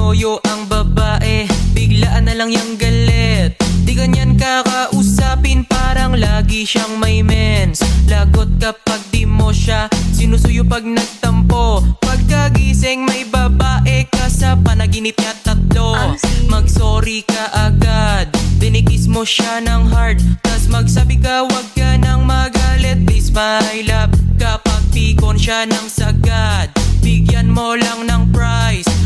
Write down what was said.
tinoyo ang babae, biglaan na lang yang galit. Di ganyan kakausapin, parang lagi siyang may mens. Lagot kapag di mo siya sinusuyo pag nagtampo. Pagkagising may babae ka sa panaginip niya tatlo. Mag-sorry ka agad, dinikis mo siya ng hard, tas magsabi ka wag ka nang magalit. Please my love, kapag pikon siya ng sagad, bigyan mo lang ng price.